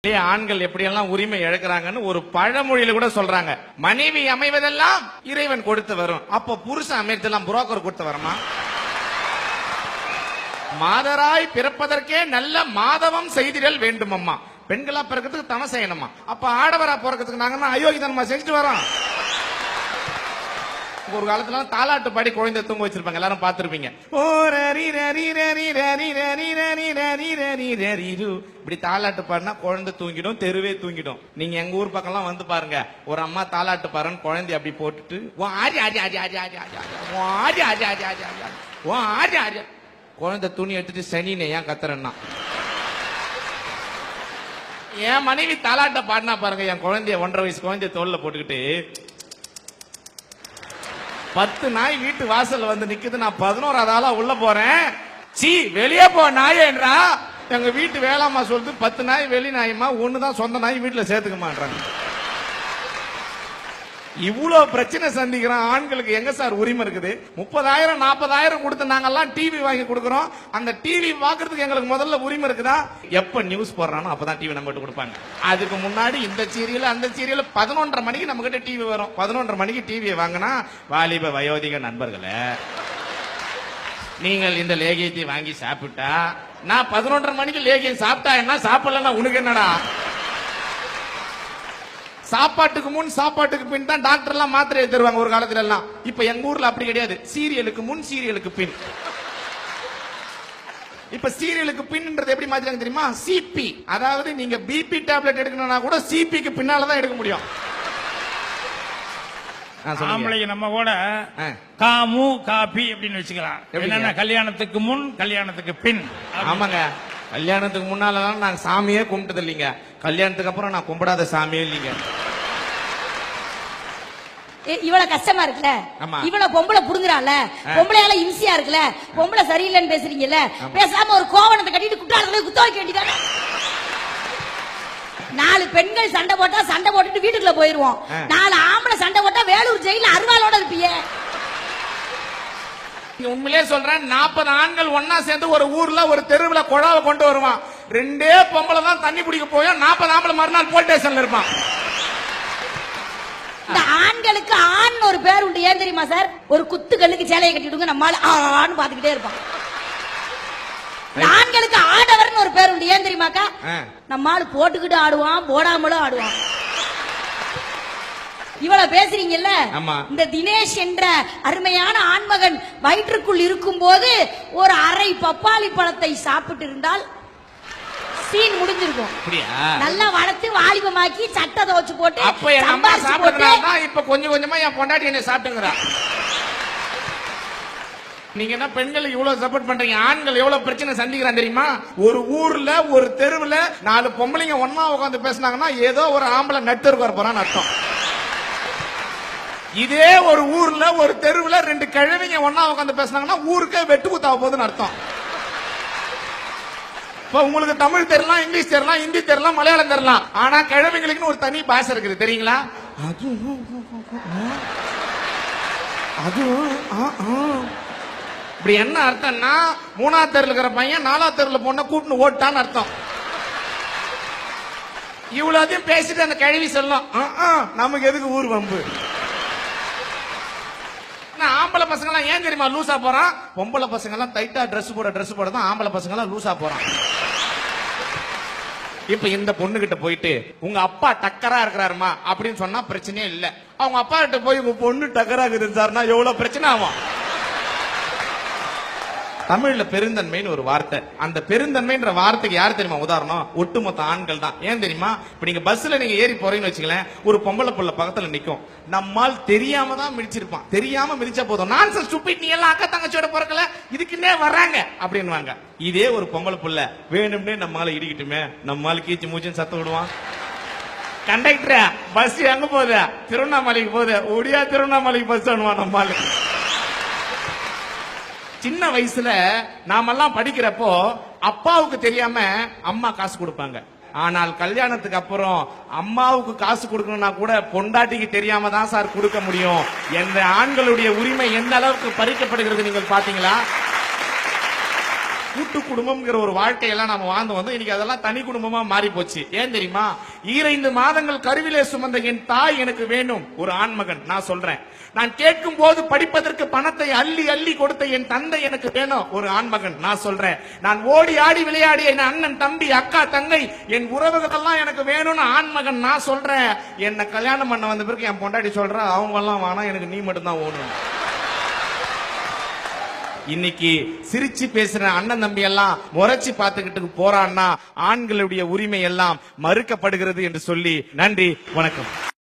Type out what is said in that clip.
ஆண்கள் எப்படியெல்லாம் உரிமை இழக்கிறாங்கன்னு ஒரு பழமொழியில கூட சொல்றாங்க. மனைவி அமைவதெல்லாம் இறைவன் கொடுத்து வரும். அப்போ புருஷன் அமைத்தெல்லாம் புரோக்கர் கொடுத்து வரமா? மாதராய் பிறப்பதற்கே நல்ல மாதவம் செய்திடல் வேண்டும் அம்மா. பெண்களா பிறக்கிறதுக்கு தவம் செய்யணுமா? அப்ப ஆடவரா பிறக்கிறதுக்கு நாங்க அயோக்கியதனமா செஞ்சுட்டு வரோம். ஒரு காலத்துல தாலாட்டு பாடி குழந்தை தூங்க வச்சிருப்பாங்க, எல்லாரும் பாத்துருப்பீங்க. இப்படி தாலாட்டு பாடினா குழந்தை தூங்கிடும், தெருவே தூங்கிடும். நீங்க எங்க ஊர் பக்கம் வந்து பாருங்க, ஒரு அம்மா தாலாட்டு பாருன்னு குழந்தை அப்படி போட்டுட்டு குழந்தை துணி எடுத்துட்டு சனின்னு ஏன் கத்துறேன்னா, என் மனைவி தாலாட்ட பாடினா பாருங்க, என் குழந்தைய 1.5 வயசு குழந்தைய தோல்ல போட்டுக்கிட்டு 10 நாய் வீட்டு வாசல்ல வந்து நிக்குது. நான் 11வது ஆளா உள்ள போறேன். சீ வெளியே போ நாயேன்றா. எங்க வீட்டு வேளாமா சொல்லுது 10 நாய் வெளி நாயமா, ஒண்ணுதான் சொந்த நாய் வீட்டுல சேர்த்துக்க மாட்டாங்க. இவ்வளவு பிரச்சனை சந்திக்கிற ஆண்களுக்கு எங்க சார் உரிமை இருக்குது? 30,000 40,000 கொடுத்து நாங்கெல்லாம் டிவி வாங்கி கொடுக்கறோம். அந்த டிவி பாக்குறதுக்கு எங்களுக்கு முதல்ல உரிமை இருக்குதா? எப்ப நியூஸ் போடுறானோ அப்பதான் டிவி நம்ம கிட்ட கொடுப்பாங்க. அதுக்கு முன்னாடி இந்த சீரியல் அந்த சீரியல் 11:30 மணிக்கு நம்ம கிட்ட டிவி வரும். 11:30 மணிக்கு டிவியை வாங்கினா, வாலிப வயோதிக நண்பர்களே, நீங்கள் இந்த லேகியத்தை வாங்கி சாப்பிட்டா, நான் 11:30 மணிக்கு லேகியம் சாப்பிட்டா என்ன, சாப்பிடலன்னா உனக்கு என்னடா? சாப்பாட்டுக்கு முன் சாப்பாட்டுக்கு பின் தான் டாக்டர் எல்லாம் மாத்திரை தருவாங்க ஒரு காலத்துல எல்லாம். இப்ப எங்க ஊர்ல அப்படி கிடையாது. சீரியலுக்கு முன் சீரியலுக்கு பின். இப்ப சீரியலுக்கு பின்ன்றது எப்படி மாத்திராங்க தெரியுமா? சிபி. அதாவது நீங்க பிபி டேப்லெட் எடுக்கணும்னா கூட சிபிக்கு பின்னாலதான் எடுக்க முடியும். ஆம்பளை நம்ம கூட காமு காபி அப்படின்னு வச்சுக்கலாம். என்னன்னா கல்யாணத்துக்கு முன் கல்யாணத்துக்கு பின். ஆமாங்க, கல்யாணத்துக்கு முன்னாலதான் நாங்க சாமியே கும்பிட்டது இல்லைங்க. கல்யாணத்துக்கு அப்புறம் நான் கும்பிடாத சாமியே இல்லைங்க. இவ்வளவு கஷ்டமா இருக்குல்ல, இவ்வளவு பொம்பளை புடுங்குறாள், பொம்பளையால இம்சியா இருக்குல்ல, பொம்பளை சரியில்லைன்னு பேசுறீங்கல்ல, பேசாம ஒரு கோவணத்தை கட்டிட்டு குற்றாலத்துல குத்த வைக்க வேண்டியதானே? 4 பெண்கள் சண்டை போட்டா சண்டை போட்டுட்டு வீட்டுக்குள்ள போயிருவோம். 4 ஆம்பளை சண்டை போட்டா வேலூர் ஜெயில அருவாளோட இருப்பீங்க. உண்மையிலே சொல்றேன், 40 ஆண்கள் ஒன்னா சேர்ந்து ஒரு ஊர்ல ஒரு தெருவுல குழாவை கொண்டு வருவான். 2 பொம்பளை தான் தண்ணி பிடிக்க போய் 40 ஆம்பளை மறுநாள் போலீஸ் ஸ்டேஷன்ல இருப்பான். இந்த ஆண்களுக்கு ஆண் ஒரு பேர் உண்டு, ஏன் தெரியுமா சார்? ஒரு குத்து கல்லுக்கு சேலையை கட்டிடுங்க, நம்மால ஆண் பாத்துக்கிட்டே இருப்பான். ஆண்களுக்கு ஆடவர்னு ஒரு பேர் உண்டு, ஏன் தெரியுமாக்கா? நம்மால போட்டுக்கிட்டு ஆடுவான், போடாமலும் ஆடுவான். இவ்வளவு பேசுறீங்கல்ல, இந்த தினேஷ் என்ற அருமையான ஆண்மகன் வயிற்றுக்குள் இருக்கும் போது ஒரு அரை பப்பாளி பழத்தை சாப்பிட்டு இருந்தால் சீன் முடிஞ்சிருக்கும். நல்லா வளர்த்து வாலிபமாக்கி சட்டை துவச்சு போட்டு இப்ப கொஞ்சம் கொஞ்சமா என் பொண்டாட்டி என்ன சாப்பிட்டுங்கிறா. நீங்க என்ன பெண்களுக்கு இவ்வளவு சப்போர்ட் பண்றீங்க? ஆண்கள் எவ்வளவு பிரச்சனை சந்திக்கிறான் தெரியுமா? ஒரு ஊர்ல ஒரு தெருவுல 4 பொம்பளைங்க ஒன்னா உட்காந்து பேசினாங்கன்னா ஏதோ ஒரு ஆம்பளை நட்டருக்கு வர போறான்னு அர்த்தம். இதே ஒரு ஊர்ல ஒரு தெருவுல 2 கிழவிங்க ஒன்னா உட்காந்து பேசினாங்கன்னா ஊருக்கே வெட்டு குத்தாக போகுதுன்னு அர்த்தம். இப்ப உங்களுக்கு தமிழ் தெரியலாம், இங்கிலீஷ் தெரியலாம், ஹிந்தி தெரியலாம், மலையாளம் தெரியலாம். ஆனா கிழவிங்களுக்கு ஒரு தனி பாஷை இருக்குது தெரியுங்களா? இப்படி என்ன அர்த்தம்னா, 3ஆவது தெருல இருக்கிற பையன் 4ஆவது தெருல பொண்ண கூட்டின்னு ஓட்டான்னு அர்த்தம். இவ்வளவு பேசிட்டு அந்த கிழவி சொல்லும், நமக்கு எதுக்கு ஊர் வம்பு? ஆம்பளை பசங்க எல்லாம் ஏன் தெரியுமா லூசா போறான்? பொம்பளை பசங்க எல்லாம் டைட்டா ட்ரெஸ் போட தான் ஆம்பளை பசங்க எல்லாம் லூசா போறான். இப்ப இந்த பொண்ணு கிட்ட போயிட்டு உங்க அப்பா டக்கரா இருக்கிறாருமா அப்படின்னு சொன்னா பிரச்சனையே இல்ல. அவங்க அப்பா கிட்ட போய் உங்க பொண்ணு டக்கரா இருக்குது சார்னா எவ்வளவு பிரச்சனை ஆகும்? தமிழ்ல பெருந்தன்மைன்னு ஒரு வார்த்தை. அந்த பெருந்தன்மைன்ற வார்த்தைக்கு யார் தெரியுமா உதாரணம்? ஒட்டுமொத்த ஆண்கள் தான். ஏன் தெரியுமா? இப்ப நீங்க பஸ்ல நீங்க ஏறி போறீங்கன்னு வச்சுக்கலேன், ஒரு பொம்பளை புள்ள பக்கத்துல நிக்கும். நம்மால் தெரியாம தான் மிதிச்சிருப்பான். தெரியாம மிதிச்சா போதும், நான் ஸ்டூபிட், நீ எல்லாம் அக்கா தங்கச்சியோட பிறக்கல, இதுக்குன்னே வர்றாங்க அப்படின்வாங்க. இதே ஒரு பொம்பளை புள்ள வேணும்னே நம்மால இடிக்கிட்டுமே, நம்மால கீச்சு மூச்சுன்னு சத்தம் விடுவான். கண்டக்டர் பஸ் எங்க போகுது? திருவண்ணாமலைக்கு போகுது, ஒடியா திருவண்ணாமலைக்கு பஸ் வேணுவான் நம்மால. சின்ன வயசுல நாமெல்லாம் படிக்கிறப்போ அப்பாவுக்கு தெரியாம அம்மா காசு கொடுப்பாங்க. ஆனால் கல்யாணத்துக்கு அப்புறம் அம்மாவுக்கு காசு கொடுக்கணும்னா கூட பொண்டாட்டிக்கு தெரியாம தான் சார் கொடுக்க முடியும். என்ற ஆண்களுடைய உரிமை எந்த அளவுக்கு பறிக்கப்படுகிறது நீங்கள் பாத்தீங்களா? கூட்டு குடும்பம்ங்கிற ஒரு வாழ்க்கையெல்லாம் நாம வாழ்ந்து வந்தோம். இன்னைக்கு அதெல்லாம் தனி குடும்பமா மாறி போச்சு. ஏன் தெரியுமா? 2 மாதங்கள் கருவிலே சுமந்த என் தாய் எனக்கு வேணும். ஒரு ஆண்மகன் நான் சொல்றேன். நான் கேட்கும் போது படிப்பதற்கு பணத்தை அள்ளி அள்ளி கொடுத்த என் தந்தை எனக்கு வேணும். ஒரு ஆண்மகன் நான் சொல்றேன். நான் ஓடி ஆடி விளையாடிய என் அண்ணன் தம்பி அக்கா தங்கை என் உறவுகள் எல்லாம் எனக்கு வேணும்னு ஆண்மகன் நான் சொல்றேன். என்ன கல்யாணம் பண்ண வந்த பிறகு என் பொண்டாட்டி சொல்ற அவங்க எல்லாம் வேணாம், எனக்கு நீ மட்டும் தான் ஓணும். இன்னைக்கு சிரிச்சு பேசுற அண்ணன் தம்பி எல்லாம் முறைச்சு பார்த்துக்கிட்டு போறான்னா ஆண்களுடைய உரிமை எல்லாம் மறுக்கப்படுகிறது என்று சொல்லி நன்றி, வணக்கம்.